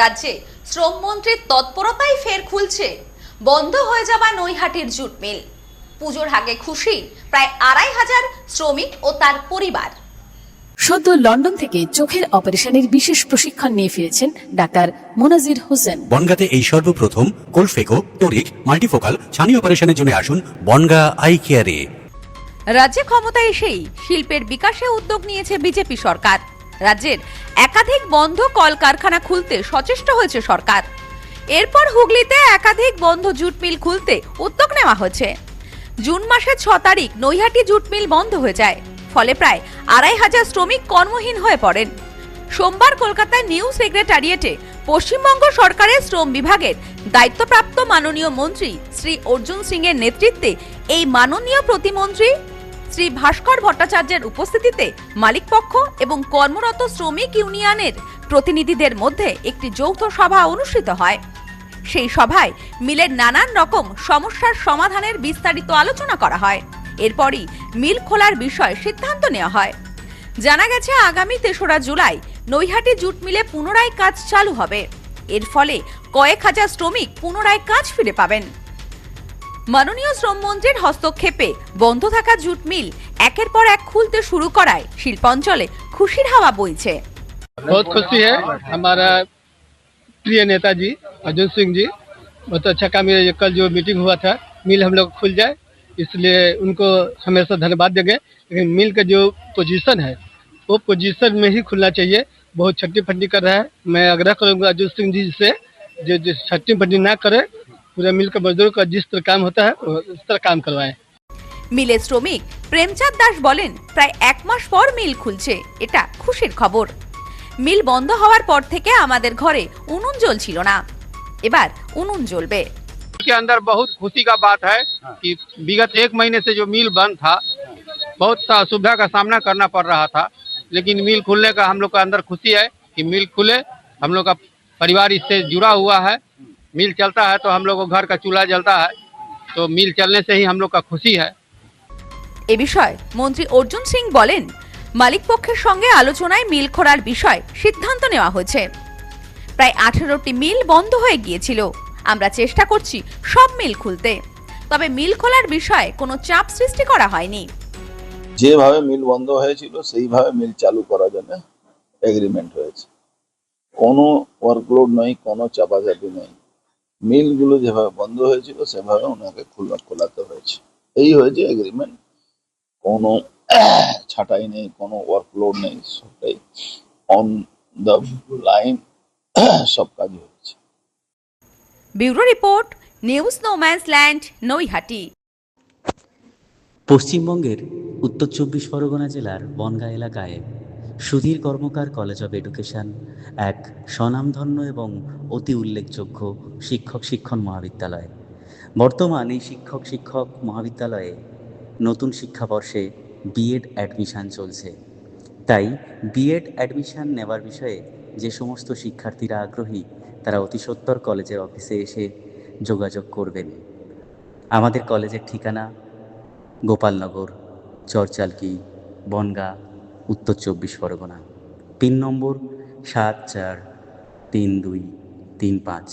রাজ্যে শ্রমমন্ত্রীর তৎপরতায় ফের খুলছে বন্ধ হয়ে যাওয়া নৈহাটির জুট মিল। পুজোর আগে খুশি প্রায় ২৫০০ শ্রমিক ও তার পরিবার। সদ্য লন্ডন থেকে চোখের অপারেশনের বিশেষ প্রশিক্ষণ নিয়ে ফিরেছেন ডাক্তার মোনাজির হোসেন। বনগাঁতে এই সর্বপ্রথম কোলফেকো, টোরিক, মাল্টিফোকাল ছানি অপারেশনের জন্য আসুন বনগাঁ আই কেয়ারে। রাজ্যে ক্ষমতায় এসেই শিল্পের বিকাশে উদ্যোগ নিয়েছে বিজেপি সরকার। রাজ্যের একাধিক বন্ধ কলকারখানা খুলতে সচেষ্ট হয়েছে সরকার। এরপর হুগলিতে একাধিক বন্ধ জুট মিল খুলতে উদ্যোগ নেওয়া হয়েছে। জুন মাসের ৬ তারিখ নৈহাটি জুট মিল বন্ধ হয়ে যায়, ফলে প্রায় ২৫০০ শ্রমিক কর্মহীন হয়ে পড়েন। সোমবার কলকাতার নিউ সেক্রেটারিয়েটে পশ্চিমবঙ্গ সরকারের শ্রম বিভাগের দায়িত্বপ্রাপ্ত মাননীয় মন্ত্রী শ্রী অর্জুন সিং এর নেতৃত্বে এই মাননীয় প্রতিমন্ত্রী শ্রী ভাস্কর ভট্টাচার্যের উপস্থিতিতে মালিকপক্ষ এবং কর্মরত শ্রমিক ইউনিয়নের প্রতিনিধিদের মধ্যে একটি যৌথ সভা অনুষ্ঠিত হয়। সেই সভায় মিলের নানান রকম সমস্যার সমাধানের বিস্তারিত আলোচনা করা হয়। এরপরই মিল খোলার বিষয়ে সিদ্ধান্ত নেওয়া হয়। জানা গেছে আগামী ৩রা জুলাই নৈহাটি জুট মিলে পুনরায় কাজ চালু হবে। এর ফলে কয়েক হাজার শ্রমিক পুনরায় কাজ ফিরে পাবেন। মাননীয় শ্রমমন্ত্রীর হস্তক্ষেপে বন্ধ থাকা জুট মিল একের পর এক খুলতে শুরু করায় শিল্পাঞ্চলে খুশির হাওয়া বইছে। बहुत खुशी है। हमारा प्रिय नेताजी अर्जुन सिंह जी बहुत अच्छा काम। ये कल जो मीटिंग हुआ था, मिल हम लोग खुल जाए, इसलिए उनको हमेशा धन्यवाद देंगे। लेकिन मिल का जो पोजीशन है वो पोजीशन में ही खुलना चाहिए। बहुत छट्टी फट्टी कर रहा है। मैं आग्रह करूँगा अर्जुन सिंह जी से जो छट्टी फट्टी ना करे, पूरा मिल का मजदूर का जिस तरह काम होता है उस तरह काम करवाएं। মিলের শ্রমিক প্রেমচাঁদ দাস বলেন, প্রায় ১ মাস পর মিল খুলছে, এটা খুশির খবর। মিল বন্ধ হওয়ার পর থেকে আমাদের ঘরে উনুন জ্বলছিল না, এবার উনুন জ্বলবে। के अंदर बहुत खुशी का बात है कि विगत 1 महीने से जो मिल बंद था, बहुत सा असुविधा का सामना करना पड़ रहा था। लेकिन मिल खुलने का हम लोग का अंदर खुशी है कि मिल खुले। हम लोग का परिवार इससे जुड़ा हुआ है। मिल चलता है तो हम लोग को घर का चूल्हा जलता है, तो मिल चलने से ही हम लोग का खुशी है। এ বিষয়ে মন্ত্রী অর্জুন সিং বলেন, মালিকপক্ষের সঙ্গে আলোচনায় মিল খোলার বিষয়ে সিদ্ধান্ত নেওয়া হয়েছে। প্রায় ১৮টি মিল বন্ধ হয়ে গিয়েছিল। আমরা চেষ্টা করছি সব মিল খুলতে, তবে মিল খোলার বিষয়ে কোনো চাপ সৃষ্টি করা হয়নি। যেভাবে মিল বন্ধ হয়েছিল সেইভাবে মিল চালু করার জন্য এগ্রিমেন্ট হয়েছে। কোনো ওয়ার্কলোড নেই, কোনো চাপাচাপি নেই। মিলগুলো যেভাবে বন্ধ হয়েছিল সেভাবে ওনাকে খোলাতে হয়েছে। এই হয়েছে এগ্রিমেন্ট। কোনো ছাঁটাই নেই, কোনো ওয়ার্কলোড নেই, সবটাই অন দ্য লাইন সব কাজ হয়েছে। Bureau report, news no man's land, Naihati. পশ্চিমবঙ্গের উত্তর ২৪ পরগনা জেলার বনগাঁ এলাকায় সুধীর কর্মকার কলেজ অব এডুকেশন এক স্বনামধন্য এবং অতি উল্লেখযোগ্য শিক্ষণ মহাবিদ্যালয়। বর্তমান এই শিক্ষক মহাবিদ্যালয়ে নতুন শিক্ষাবর্ষে বিএড অ্যাডমিশান চলছে। তাই বিএড অ্যাডমিশান নেওয়ার বিষয়ে যে সমস্ত শিক্ষার্থীরা আগ্রহী তারা অতি সত্বর কলেজের অফিসে এসে যোগাযোগ করবেন। আমাদের কলেজের ঠিকানা গোপালনগর, চরচালকি, বনগাঁ, উত্তর ২৪ পরগনা। পিন নম্বর ৭৪৩২৩৫।